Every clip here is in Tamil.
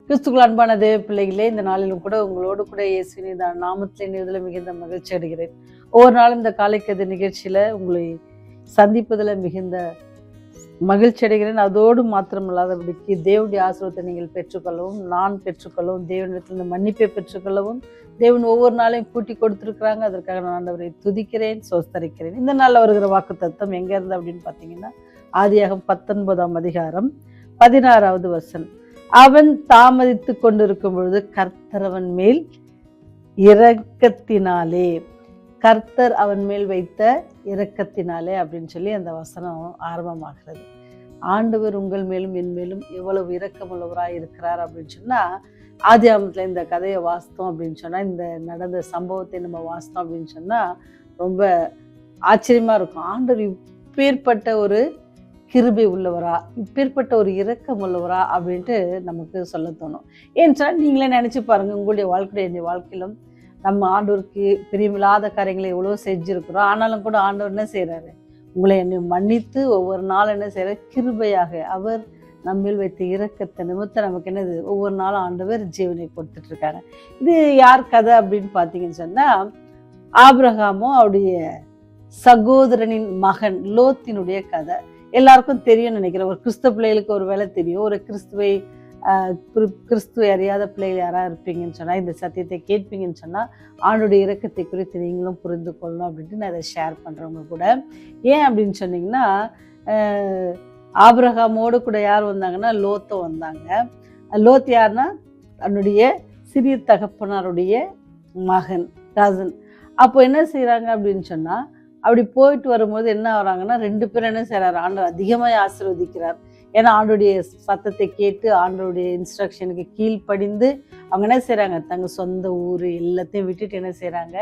கிறிஸ்துக்குள் அன்பான தேவ பிள்ளைகளே, இந்த நாளிலும் கூட உங்களோடு கூட இயேசுவின் நாமத்திலே நிறுவதில் மிகுந்த மகிழ்ச்சி அடைகிறேன். ஒவ்வொரு நாளும் இந்த காலைக்கது நிகழ்ச்சியில உங்களை சந்திப்பதில் மிகுந்த மகிழ்ச்சி அடைகிறேன். அதோடு மாத்திரமல்லாதபடிக்கு தேவனுடைய ஆசீர்வாதத்தை நீங்கள் பெற்றுக்கொள்ளவும், நான் பெற்றுக்கொள்ளவும், தேவனிடத்தில் மன்னிப்பை பெற்றுக்கொள்ளவும் தேவன் ஒவ்வொரு நாளையும் கூட்டி கொடுத்துருக்குறாங்க. அதற்காக நான் ஆண்டவரை துதிக்கிறேன், சோஸ்தரிக்கிறேன். இந்த நாளில் வருகிற வாக்கு தத்துவம் எங்க இருந்து அப்படின்னு பார்த்தீங்கன்னா, ஆதியாகமம் 19ஆம் அதிகாரம் 16வது வசனம். அவன் தாமதித்து கொண்டிருக்கும் பொழுது கர்த்தர் அவன் மேல் இரக்கத்தினாலே, கர்த்தர் அவன் மேல் வைத்த இரக்கத்தினாலே அப்படின்னு சொல்லி அந்த வசனம் ஆரம்பமாகிறது. ஆண்டவர் உங்கள் மேலும் என் மேலும் எவ்வளவு இரக்கமுள்ளவராய் இருக்கிறார் அப்படின்னு சொன்னா, ஆதியாகமத்துல இந்த கதையை வாசித்தோம் அப்படின்னு சொன்னா, இந்த நடந்த சம்பவத்தை நம்ம வாசித்தோம் அப்படின்னு சொன்னா ரொம்ப ஆச்சரியமா இருக்கும். ஆண்டவர் இப்பேற்பட்ட ஒரு கிருபை உள்ளவரா, இப்பேற்பட்ட ஒரு இரக்கம் உள்ளவரா அப்படின்ட்டு நமக்கு சொல்ல தோணும். ஏன்னு சொன்னால் நீங்களே நினச்சி பாருங்கள், உங்களுடைய என்னுடைய வாழ்க்கையிலும் நம்ம ஆண்டவருக்கு பிரியமில்லாத காரியங்களை எவ்வளோ செஞ்சுருக்கிறோம். ஆனாலும் கூட ஆண்டவர் என்ன செய்கிறாரு, உங்களை என்னை மன்னித்து ஒவ்வொரு நாளும் என்ன செய்கிறார், கிருபையாக அவர் நம்மில் வைத்த இரக்கத்தை நிமித்தம் நமக்கு என்னது, ஒவ்வொரு நாளும் ஆண்டவர் ஜீவனை கொடுத்துட்ருக்காங்க. இது யார் கதை அப்படின்னு பார்த்தீங்கன்னு சொன்னால், ஆபிரகாமும் அவருடைய சகோதரனின் மகன் லோத்தினுடைய கதை. எல்லாருக்கும் தெரியும் நினைக்கிறேன். ஒரு கிறிஸ்தவ பிள்ளைகளுக்கு ஒரு வேலை தெரியும். ஒரு கிறிஸ்துவை அறியாத பிள்ளைகள் யாராக இருப்பீங்கன்னு சொன்னால், இந்த சத்தியத்தை கேட்பீங்கன்னு சொன்னால், ஆண்டுடைய இரக்கத்தை குறித்து நீங்களும் புரிந்து கொள்ளணும் அப்படின்ட்டு நான் இதை ஷேர் பண்ணுறவங்க கூட. ஏன் அப்படின்னு சொன்னீங்கன்னா, ஆபிரகாமோடு கூட யார் வந்தாங்கன்னா, லோத்தும் வந்தாங்க. லோத் யாருன்னா தன்னுடைய சிறிய தகப்பனாருடைய மகன், கசன். அப்போ என்ன செய்கிறாங்க அப்படின்னு சொன்னால், அப்படி போயிட்டு வரும்போது என்ன ஆகிறாங்கன்னா, ரெண்டு பேரும் என்ன செய்கிறார், ஆண்டவர் அதிகமாக ஆசீர்வதிக்கிறார். ஏன்னா ஆண்டோடைய சத்தத்தை கேட்டு ஆண்டோடைய இன்ஸ்ட்ரக்ஷனுக்கு கீழ்ப்படிந்து அவங்க என்ன செய்கிறாங்க, தங்கள் சொந்த ஊர் எல்லாத்தையும் விட்டுட்டு என்ன செய்கிறாங்க,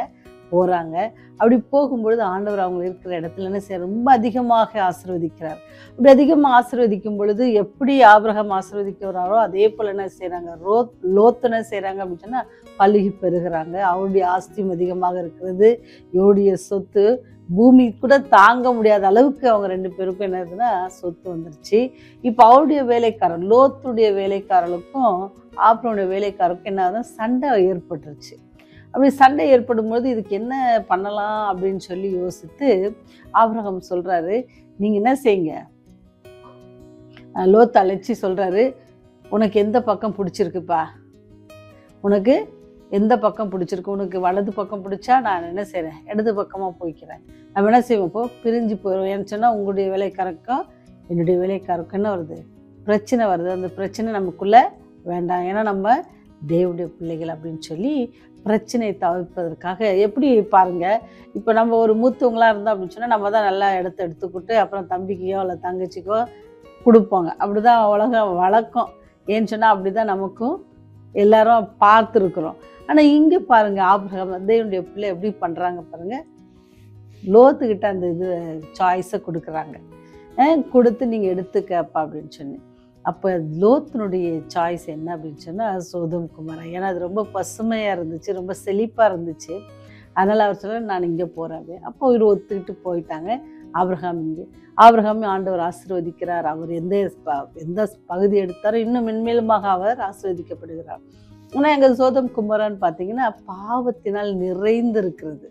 போகிறாங்க. அப்படி போகும்பொழுது ஆண்டவர் அவங்க இருக்கிற இடத்துல என்ன செய்ய ரொம்ப அதிகமாக ஆசீர்வதிக்கிறார். அப்படி அதிகமாக ஆசீர்வதிக்கும் பொழுது எப்படி ஆபிரகாம் ஆசீர்வதிக்கிறாரோ அதே போல் என்ன செய்கிறாங்க, லோத்து என்ன செய்கிறாங்க அப்படின்னு சொன்னால் பலுகி பெறுகிறாங்க. அவருடைய ஆஸ்தியும் அதிகமாக இருக்கிறது. இவருடைய சொத்து பூமி கூட தாங்க முடியாத அளவுக்கு அவங்க ரெண்டு பேருக்கும் என்னதுன்னா சொத்து வந்துருச்சு. இப்போ அவருடைய வேலைக்காரர், லோத்துடைய வேலைக்காரர்களுக்கும் ஆபிரகாமுடைய வேலைக்காரருக்கும் என்ன சண்டை ஏற்பட்டுருச்சு. அப்படி சண்டை ஏற்படும் போது இதுக்கு என்ன பண்ணலாம் அப்படின்னு சொல்லி யோசித்து ஆபிரகாம் சொல்றாரு, நீங்க என்ன செய்யுங்க, லோத்து அழைச்சி சொல்றாரு, உனக்கு எந்த பக்கம் பிடிச்சிருக்குப்பா, உனக்கு எந்த பக்கம் பிடிச்சிருக்கு, உனக்கு வலது பக்கம் பிடிச்சா நான் என்ன செய்கிறேன், இடது பக்கமாக போய்க்கிறேன், நம்ம என்ன செய்வோம், இப்போ பிரிஞ்சு போயிடுவோம். ஏன்னு சொன்னால் உங்களுடைய வேலைக்காரருக்கும் என்னுடைய வேலைக்காரருக்கும் என்ன வருது, பிரச்சனை வருது. அந்த பிரச்சனை நமக்குள்ளே வேண்டாம், ஏன்னா நம்ம தேவனுடைய பிள்ளைகள் அப்படின்னு சொல்லி பிரச்சனையை தவிர்ப்பதற்காக எப்படி பாருங்கள், இப்போ நம்ம ஒரு மூத்தவங்களாக இருந்தோம் அப்படின்னு சொன்னால் நம்ம தான் நல்லா இடத்த எடுத்துக்கிட்டு அப்புறம் தம்பிக்கையோ இல்லை தங்கச்சிக்கோ கொடுப்போங்க. அப்படி தான் உலகம் வழக்கம். ஏன்னு சொன்னால் அப்படி தான் நமக்கும் எல்லாரும் பார்த்துருக்குறோம். ஆனால் இங்கே பாருங்கள், ஆபிரகாம் தேவனுடைய பிள்ளை எப்படி பண்ணுறாங்க பாருங்கள், லோத்துக்கிட்ட அந்த இது சாய்ஸை கொடுக்குறாங்க, கொடுத்து நீங்கள் எடுத்துக்கப்பா அப்படின்னு சொன்னேன். அப்போ லோத்தினுடைய சாய்ஸ் என்ன அப்படின்னு சொன்னால் சோதம் குமாரா. ஏன்னா அது ரொம்ப பசுமையாக இருந்துச்சு, ரொம்ப செழிப்பாக இருந்துச்சு. அதனால் அவர் சொல்ல நான் இங்கே போகிறாரு. அப்போ இவர் ஒத்துக்கிட்டு போயிட்டாங்க. ஆபிரகாம் இங்கே, ஆபிரகாம் ஆண்டவர் ஆசீர்வதிக்கிறார். அவர் எந்த பகுதி எடுத்தாரோ இன்னும் மென்மேலுமாக அவர் ஆசீர்வதிக்கப்படுகிறார். ஆனால் எங்கள் சோதம் குமாரான்னு பார்த்தீங்கன்னா பாவத்தினால் நிறைந்திருக்கிறது,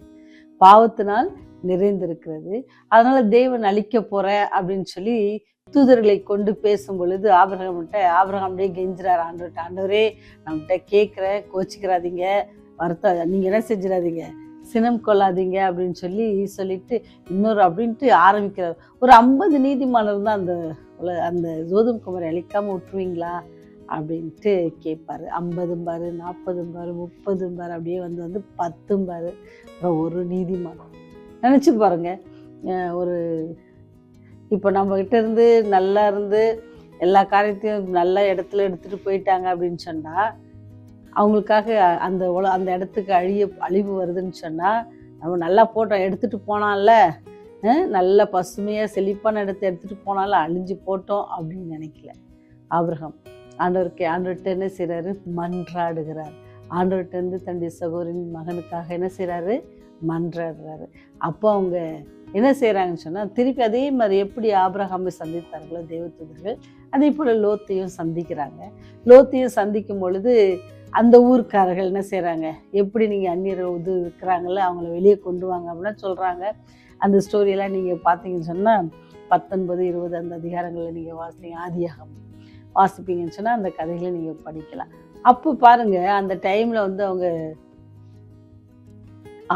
பாவத்தினால் நிறைந்திருக்கிறது. அதனால தேவன் அழிக்க போகிறேன் அப்படின்னு சொல்லி தூதர்களை கொண்டு பேசும் பொழுது ஆபிரகாம்கிட்டே கெஞ்சுறார் ஆண்டவர்கிட்ட, ஆண்டவரே நம்மகிட்ட கேட்குறேன், கோச்சிக்கிறாதீங்க, வருத்தம் நீங்கள் என்ன செஞ்சிடாதீங்க, சினம் கொள்ளாதீங்க அப்படின்னு சொல்லிட்டு இன்னொரு அப்படின்ட்டு ஆரம்பிக்கிறார். ஒரு 50 நீதிமானர் தான் அந்த சோதம் குமாரை அழிக்காமல் விட்டுருவீங்களா அப்படின்ட்டு கேட்பார். 50 பாரு, 40 பாரு, 30 பாரு, அப்படியே வந்து 10 பாரு, அப்புறம் ஒரு நீதிமானம். நினச்சி பாருங்க, ஒரு இப்போ நம்மகிட்ட இருந்து நல்லா இருந்து எல்லா காரியத்தையும் நல்ல இடத்துல எடுத்துகிட்டு போயிட்டாங்க அப்படின்னு சொன்னால், அவங்களுக்காக அந்த இடத்துக்கு அழிவு வருதுன்னு சொன்னால், நம்ம நல்லா போட்டோம், எடுத்துகிட்டு போனால நல்ல பசுமையாக செழிப்பான இடத்த எடுத்துகிட்டு போனாலும் அழிஞ்சு போட்டோம் அப்படின்னு நினைக்கல ஆபிரகாம். ஆண்டவர்கிட்ட என்ன செய்கிறாரு, மன்றாடுகிறார். ஆண்டவர்கிட்ட இருந்து தன்னுடைய சகோதரின் மகனுக்காக என்ன செய்கிறாரு, மன்றாடுறாரு. அப்போ அவங்க என்ன செய்கிறாங்கன்னு சொன்னால் திருப்பி அதே மாதிரி எப்படி ஆபிரகாமை சந்தித்தார்களோ தேவதூதர்கள், அதே போல் லோத்தையும் சந்திக்கிறாங்க. லோத்தையும் சந்திக்கும் பொழுது அந்த ஊர்க்காரர்கள் என்ன செய்கிறாங்க, எப்படி நீங்கள் அந்நியர் இருக்கிறாங்கள அவங்கள வெளியே கொண்டு வாங்க அப்படின்னா சொல்கிறாங்க. அந்த ஸ்டோரியெல்லாம் நீங்கள் பார்த்தீங்கன்னு சொன்னால் 19, 20 அந்த அதிகாரங்களில் நீங்கள் ஆதியாகமம் வாசிப்பீங்கன்னு சொன்னால் அந்த கதைகளை நீங்கள் படிக்கலாம். அப்போ பாருங்கள், அந்த டைமில் அவங்க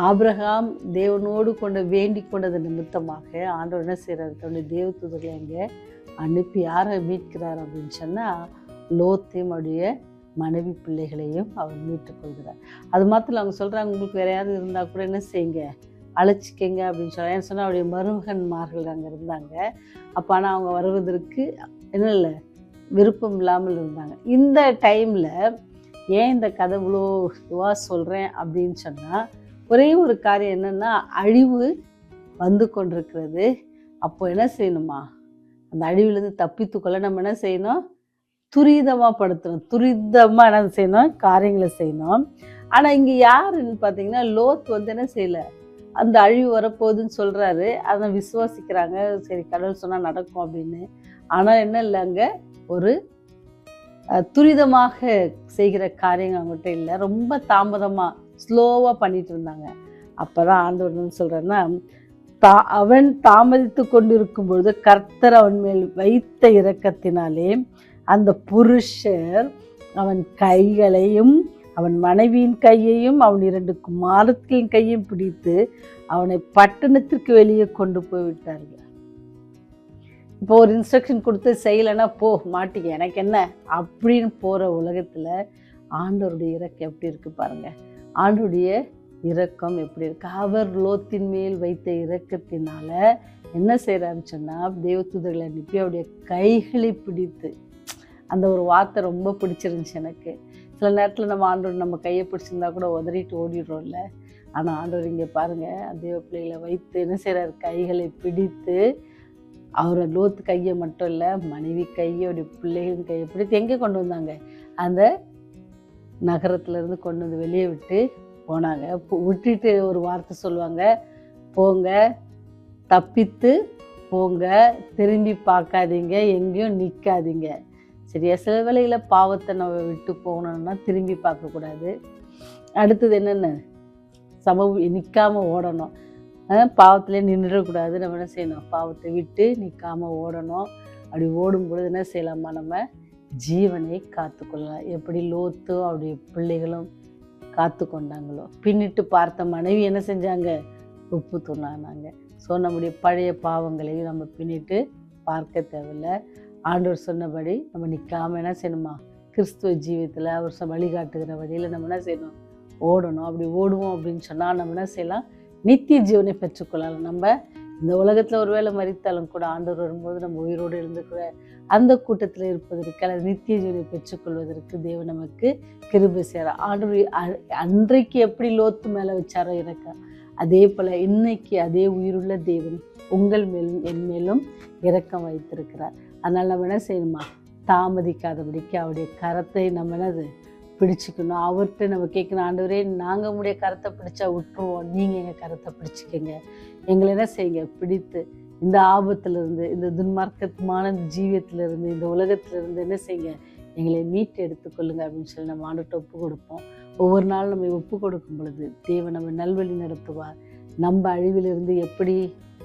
ஆபிரகாம் தேவனோடு கொண்டு வேண்டிக் கொண்டது நிமித்தமாக ஆண்டவர் என்ன செய்கிறார், தன்னுடைய தேவதூதர்களை அங்கே அனுப்பி யாரை மீட்கிறார் அப்படின்னு சொன்னால் லோத்தையும் அவருடைய மனைவி பிள்ளைகளையும் அவர் மீட்டுக்கொள்கிறார். அது மாத்திரம் அவங்க சொல்கிறாங்க, உங்களுக்கு வேறு யாரும் இருந்தால் கூட என்ன செய்யுங்க, அழைச்சிக்கங்க அப்படின்னு சொல்கிறாங்க. ஏன்னு சொன்னால் அவருடைய மருமகன்மார்கள் அங்கே இருந்தாங்க. அப்போ ஆனால் அவங்க வருவதற்கு என்ன இல்லை, விருப்பம் இல்லாமல் இருந்தாங்க. இந்த டைமில் ஏன் இந்த கதை இவ்வளோ இதுவாக சொல்கிறேன் அப்படின்னு சொன்னால், ஒரே ஒரு காரியம் என்னென்னா, அழிவு வந்து கொண்டிருக்கிறது. அப்போ என்ன செய்யணுமா, அந்த அழிவுலேருந்து தப்பித்துக்கொள்ள நம்ம என்ன செய்யணும், துரிதமாக படுத்தணும், துரிதமாக என்ன செய்யணும், காரியங்களை செய்யணும். ஆனால் இங்கே யாருன்னு பார்த்தீங்கன்னா, லோத் என்ன செய்யலை, அந்த அழிவு வரப்போகுதுன்னு சொல்கிறாரு. அதை விசுவாசிக்கிறாங்க, சரி கடவுள் சொன்னால் நடக்கும் அப்படின்னு. ஆனால் என்ன இல்லை, அங்கே ஒரு துரிதமாக செய்கிற காரியங்கள் அவங்ககிட்ட இல்லை, ரொம்ப தாமதமாக ஸ்லோவாக பண்ணிட்டு இருந்தாங்க. அப்போ தான் ஆண்டவர் சொல்கிறேன்னா, அவன் தாமதித்து கொண்டிருக்கும் பொழுது கர்த்தர் அவன் மேல் வைத்த இரக்கத்தினாலே அந்த புருஷர் அவன் கைகளையும் அவன் மனைவியின் கையையும் அவன் 2 குமாரத்தின் கையையும் பிடித்து அவனை பட்டணத்திற்கு வெளியே கொண்டு போய் விட்டார்கள். இப்போ ஒரு இன்ஸ்ட்ரக்ஷன் கொடுத்து செய்யலைன்னா போ மாட்டிக்க, எனக்கு என்ன அப்படின்னு போகிற உலகத்தில் ஆண்டவருடைய இரக்கம் எப்படி இருக்குது பாருங்கள். ஆண்டவருடைய இரக்கம் எப்படி இருக்கு, அவர் லோத்தின் மேல் வைத்த இரக்கத்தினால என்ன செய்கிறாருன்னு சொன்னால் தேவதூதர்களை அனுப்பி அவருடைய கைகளை பிடித்து, அந்த ஒரு வார்த்தை ரொம்ப பிடிச்சிருந்துச்சு எனக்கு. சில நேரத்தில் நம்ம ஆண்டவர் நம்ம கையை பிடிச்சிருந்தா கூட உதறிட்டு ஓடிடுறோம்ல. ஆனால் ஆண்டவர் இங்கே பாருங்கள், தேவ பிள்ளைகளை வைத்து என்ன செய்கிறார், கைகளை பிடித்து அவரை லோத்து கையை மட்டும் இல்லை, மனைவி கையை அவருடைய பிள்ளைகளின் கையை பிடித்து எங்கே கொண்டு வந்தாங்க, அந்த நகரத்துலேருந்து கொண்டு வந்து வெளியே விட்டு போனாங்க. விட்டுட்டு ஒரு வார்த்தை சொல்லுவாங்க, போங்க, தப்பித்து போங்க, திரும்பி பார்க்காதீங்க, எங்கேயும் நிற்காதீங்க. சரியா, சில வேளையில் பாவத்தை நம்ம விட்டு போகணுன்னா திரும்பி பார்க்கக்கூடாது. அடுத்தது என்னென்ன, நிற்காமல் ஓடணும், பாவத்திலே நின்றுடக்கூடாது. நம்ம என்ன செய்யணும், பாவத்தை விட்டு நிற்காமல் ஓடணும். அப்படி ஓடும்பொழுது என்ன செய்யலாமா, நம்ம ஜீவனை காத்துக்கொள்ளலாம். எப்படி லோத்து அவருடைய பிள்ளைகளும் காத்து கொண்டாங்களோ. பின்னிட்டு பார்த்த மனைவி என்ன செஞ்சாங்க, உப்பு தூணானாங்க. ஸோ நம்முடைய பழைய பாவங்களையும் நம்ம பின்னிட்டு பார்க்க தேவையில்லை. ஆண்டவர் சொன்னபடி நம்ம நிற்காமல் என்ன செய்யணுமா, கிறிஸ்துவ ஜீவியத்தில் அவர் வழிகாட்டுகிற வழியில் நம்ம என்ன செய்யணும், ஓடணும். அப்படி ஓடுவோம் அப்படின்னு சொன்னால் நம்ம என்ன செய்யலாம், நித்திய ஜீவனை பெற்றுக்கொள்ளலாம். நம்ம இந்த உலகத்தில் ஒரு வேளை மரித்தாலும் கூட ஆண்டவர் வரும்போது நம்ம உயிரோடு இருந்துக்கிற அந்த கூட்டத்தில் இருப்பதற்கு அல்லது நித்திய ஜீவனை பெற்றுக்கொள்வதற்கு தேவன் நமக்கு கிருபை செய்கிறார். ஆண்டவர் அன்றைக்கு எப்படி லோத்து மேலே வச்சாரோ இரக்கம், அதே போல் இன்னைக்கு அதே உயிருள்ள தேவன் உங்கள் மேலும் என் மேலும் இரக்கம் வைத்திருக்கிறார். அதனால் நம்ம என்ன செய்யணுமா, தாமதிக்காதபடிக்கு அவருடைய கரத்தை நம்ம என்னது பிடிச்சிக்கணும். அவர்கிட்ட நம்ம கேட்கணும், ஆண்டவரே நாங்கள் உங்களுடைய கரத்தை பிடிச்சா விட்டுருவோம், நீங்கள் எங்கள் கரத்தை பிடிச்சிக்கங்க, எங்களை என்ன செய்யுங்க பிடித்து இந்த ஆபத்திலிருந்து, இந்த துன்மார்க்கமான ஜீவியத்திலிருந்து, இந்த உலகத்திலிருந்து என்ன செய்யுங்க, எங்களை மீட்டு எடுத்துக்கொள்ளுங்க அப்படின்னு சொல்லி நம்ம ஆண்டவர்கிட்ட ஒப்பு கொடுப்போம். ஒவ்வொரு நாளும் நம்ம ஒப்பு கொடுக்கும் பொழுது தேவன் நம்ம நல்வழி நடத்துவார். நம்ம அழிவிலிருந்து எப்படி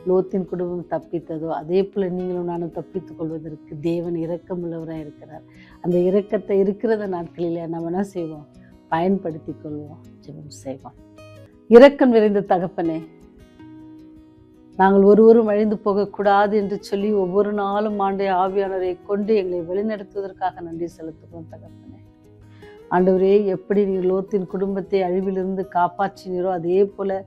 லோத்தின் குடும்பம் தப்பித்ததோ அதே போல் நீங்களும் நானும் தப்பித்துக் கொள்வதற்கு தேவன் இரக்கமுள்ளவராக இருக்கிறார். அந்த இரக்கத்தை இருக்கிற நாட்களில் நம்ம என்ன செய்வோம், பயன்படுத்தி கொள்வோம், ஜெபம் செய்வோம். இரக்கம் நிறைந்த தகப்பனே, நாங்கள் ஒருவரும் அழிந்து போகக்கூடாது என்று சொல்லி ஒவ்வொரு நாளும் ஆவியானவரை கொண்டு எங்களை வழிநடத்துவதற்காக நன்றி செலுத்துகிறோம் தகப்பனே. ஆண்டவரே, எப்படி நீங்கள் லோத்தின் குடும்பத்தை அழிவிலிருந்து காப்பாற்றினீரோ அதே போல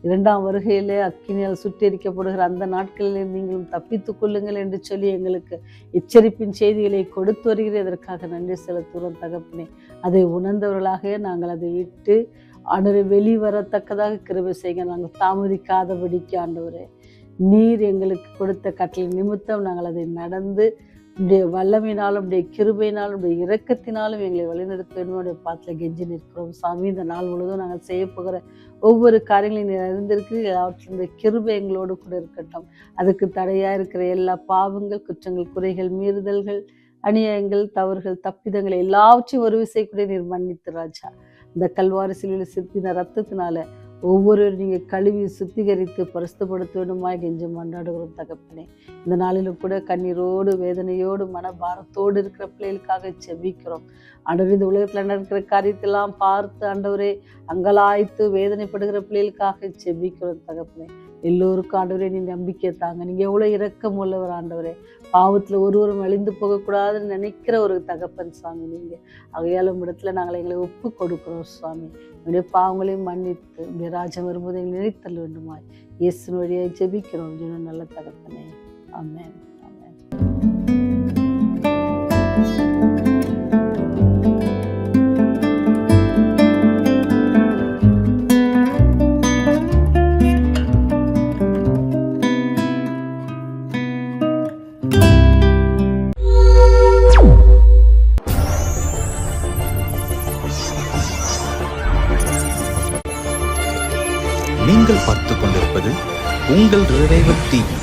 2ஆம் வருகையில் அக்கினியால் சுட்டெரிக்கப்படுகிற அந்த நாட்களில் நீங்களும் தப்பித்துக் கொள்ளுங்கள் என்று சொல்லி எங்களுக்கு எச்சரிப்பின் செய்திகளை கொடுத்து வருகிறதற்காக நன்றி செலுத்துகிறோம் தகப்பனே. அதை உணர்ந்தவர்களாக நாங்கள் அதை விட்டு ஆண்டவரை வெளிவரத்தக்கதாக கிருபை செய்ய நாங்கள் தாமதிக்காதபடிக்கு ஆண்டவரே, நீர் எங்களுக்கு கொடுத்த கட்டளை நிமித்தம் நாங்கள் அதை நடந்து உடைய வல்லமையினாலும் உடைய கிருபையினாலும் உடைய இரக்கத்தினாலும் எங்களை வழிநடத்த வேண்டும் பாத்துல கெஞ்சி நிற்கிறோம் சாமி. இந்த நாள் முழுவதும் நாங்கள் செய்ய போகிற ஒவ்வொரு காரியங்களையும் நீ அறிந்திருக்கு. அவற்றில் இந்த கிருபை எங்களோடு கூட இருக்கட்டும். அதுக்கு தடையா இருக்கிற எல்லா பாவங்கள், குற்றங்கள், குறைகள், மீறுதல்கள், அநியாயங்கள், தவறுகள், தப்பிதங்கள் எல்லாவற்றையும் ஒரு விசை கூட நீர் மன்னித்து ராஜா. இந்த கல்வாரி சிலுவையில் சிந்தின ரத்தத்தினால ஒவ்வொருவரும் நீங்க கழுவி சுத்திகரித்து பரிசுத்தப்படுத்த வேண்டுமாய் கெஞ்சி மன்றாடுகிறோம் தகப்பனே. இந்த நாளிலும் கூட கண்ணீரோடு வேதனையோடு மனபாரத்தோடு இருக்கிற பிள்ளைகளுக்காக செபிக்கிறோம் ஆண்டவரே. இந்த உலகத்துல நடக்கிற காரியத்தெல்லாம் பார்த்து ஆண்டவரே அங்கலாய்த்து வேதனைப்படுகிற பிள்ளைகளுக்காக செபிக்கிறோம் தகப்பனே. எல்லோருக்கும் ஆண்டவரே நீ நம்பிக்கை தாங்க. நீங்க எவ்வளவு இரக்கம் உள்ளவர் ஆண்டவரே. பாவத்துல ஒருவரும் அழிந்து போகக்கூடாதுன்னு நினைக்கிற ஒரு தகப்பன் சுவாமி நீங்க. ஆகையால் இடத்துல நாங்கள் எங்களை ஒப்பு கொடுக்கிறோம் சுவாமி. என்னுடைய பாவங்களையும் மன்னித்து உடைய ராஜ்யம் வரும்போது எங்களை நினைத்தல் வேண்டுமாய் இயேசுவின் வழியை ஜெபிக்கிறோம் ஜீவன் நல்ல தகப்பனே. ஆமென். நீங்கள் பார்த்துக் கொண்டிருப்பது உங்கள் ரிவைவல் டிவி.